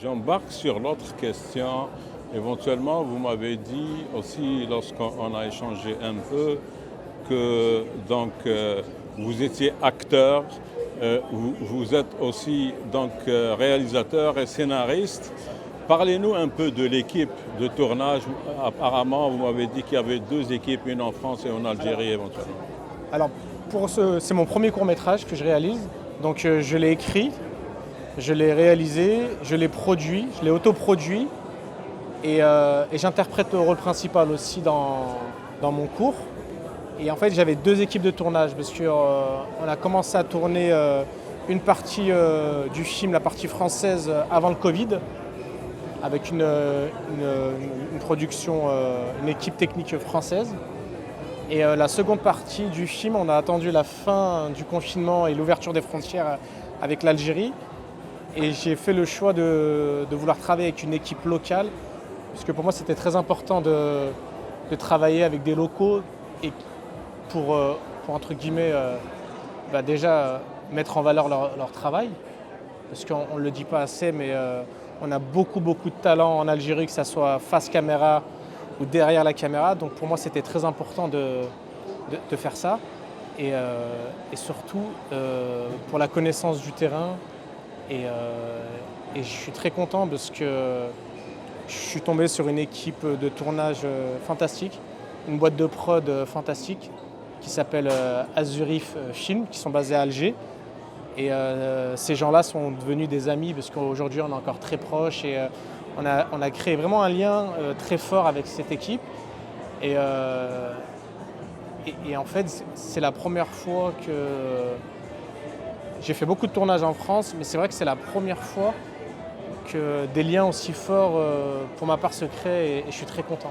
J'embarque sur l'autre question. Éventuellement, vous m'avez dit aussi, lorsqu'on a échangé un peu, que vous étiez acteur, vous êtes aussi réalisateur et scénariste. Parlez-nous un peu de l'équipe de tournage. Apparemment, vous m'avez dit qu'il y avait deux équipes, une en France et une en Algérie éventuellement. Alors, c'est mon premier court-métrage que je réalise. Donc, je l'ai écrit, je l'ai réalisé, je l'ai produit, je l'ai autoproduit et j'interprète le rôle principal aussi dans mon cours. Et en fait, j'avais deux équipes de tournage parce qu'on a commencé à tourner une partie du film, la partie française, avant le Covid, avec une production, une équipe technique française. Et la seconde partie du film, on a attendu la fin du confinement et l'ouverture des frontières avec l'Algérie. Et j'ai fait le choix de vouloir travailler avec une équipe locale, puisque pour moi c'était très important de travailler avec des locaux et pour entre guillemets, déjà mettre en valeur leur travail, parce qu'on ne le dit pas assez, mais on a beaucoup de talent en Algérie, que ce soit face caméra ou derrière la caméra. Donc pour moi c'était très important de faire ça, et surtout pour la connaissance du terrain. Et je suis très content parce que je suis tombé sur une équipe de tournage fantastique, une boîte de prod fantastique qui s'appelle Azurif Film, qui sont basés à Alger. Et ces gens-là sont devenus des amis parce qu'aujourd'hui on est encore très proches, et on a créé vraiment un lien très fort avec cette équipe. Et en fait, c'est la première fois que... J'ai fait beaucoup de tournages en France, mais c'est vrai que c'est la première fois que des liens aussi forts pour ma part se créent, et je suis très content.